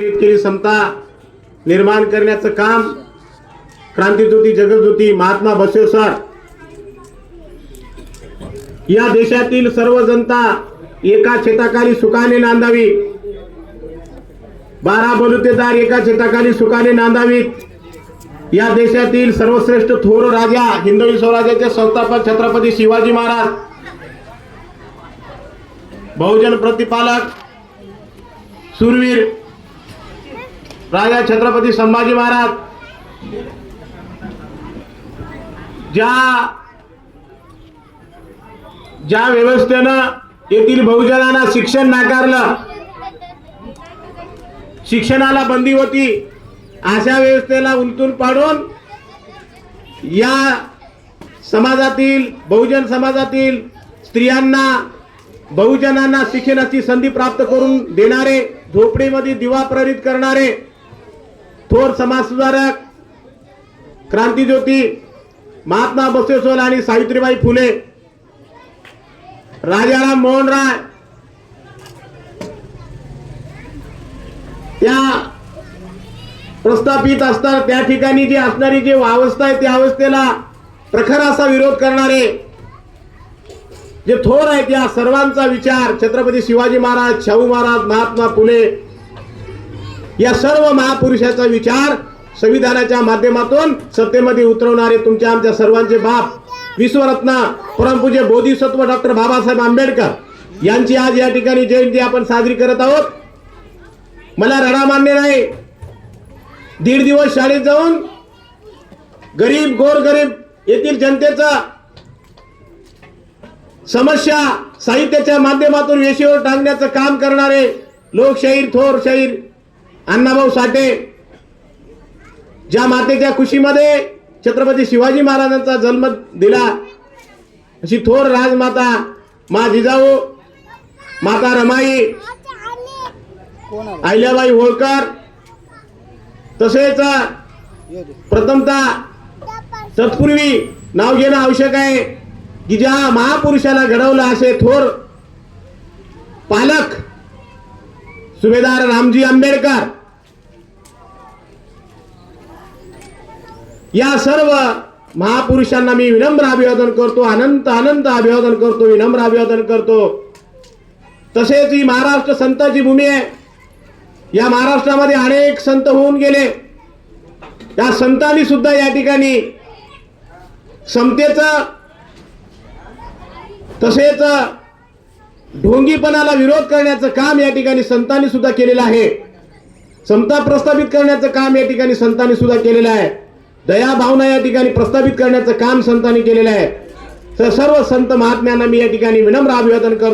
शेतकरी समता निर्माण करण्याचं काम क्रांतिज्योती जगज्योती महात्मा बसवेश्वर या देशातील सर्व जनता एका छताखाली सुखाने नांदावी, 12 बलुतेदार एका छताखाली सुखाने नांदावीत। या देशातील सर्वश्रेष्ठ थोर राजा हिंदवी स्वराज्याचे संस्थापक छत्रपती शिवाजी महाराज, बहुजन प्रतिपालक शूरवीर राजा छत्रपती संभाजी महाराज ज्या व्यवस्थेनं येथील बहुजनांना शिक्षण नाकारलं, शिक्षणाला बंदी होती, अशा व्यवस्थेला उलटून पाडून या समाजातील बहुजन समाजातील स्त्रियांना बहुजनांना शिक्षणाची संधी प्राप्त करून देणारे, झोपडीमध्ये दिवा प्रज्वलित करणारे थोर समाजसुधारक क्रांतिज्योती महात्मा बसवेश्वर आणि सावित्रीबाई फुले, राजाराम मोहन राय त्या प्रस्थापित असतात त्या ठिकाणी जी असणारी जी अवस्था आहे त्या अवस्थेला प्रखर असा विरोध करणारे जे थोर आहेत या सर्वांचा विचार छत्रपती शिवाजी महाराज, शाहू महाराज, महात्मा फुले या सर्व महापुरुषाचा विचार संविधानाच्या माध्यमातून सत्तेमध्ये उतरवणारे तुमच्या आमच्या सर्वांचे बाप विश्वरत्न परमपूज्य बोधिसत्व डॉक्टर बाबासाहेब आंबेडकर यांची आज या ठिकाणी जयंती आपण साजरी करत आहोत। मला रडा मान्य नाही, 1.5 दिवस शाळेत जाऊन गरीब गोरगरीब येथील जनतेचा समस्या साहित्याच्या माध्यमातून वेशीवर टांगण्याचं काम करणारे लोकशाहीर थोर शाहीर अण्णाभाऊ साठे, ज्या मातेच्या कुशीमध्ये छत्रपती शिवाजी महाराजांचा जन्म दिला अशी थोर राजमाता मा जिजाऊ, माता रमाई, अहिल्याबाई होळकर, तसेच प्रथमतः तत्पूर्वी नाव घेणं आवश्यक आहे की ज्या महापुरुषाला घडवलं असे थोर पालक सुभेदार रामजी आंबेडकर, या सर्व महापुरुषांना मी विनम्र अभिवादन करतो, अनंत अनंत अभिवादन करतो, विनम्र अभिवादन करतो। तसेच ही महाराष्ट्र संतांची भूमी आहे, या महाराष्ट्रामध्ये अनेक संत होऊन गेले, त्या संतांनी सुद्धा या ठिकाणी समतेचा तसेच ढोंगीपणाला विरोध करण्याचं काम या ठिकाणी संतांनी सुद्धा केलेलं आहे, समता प्रस्थापित करण्याचं काम या ठिकाणी संतांनी सुद्धा केलेलं आहे, दया भावना या ठिकाणी प्रस्थापित करण्याचं काम संतांनी केलेलं आहे। तर सर्व संत महात्म्यांना मी या ठिकाणी विनम्र अभिवादन करतो।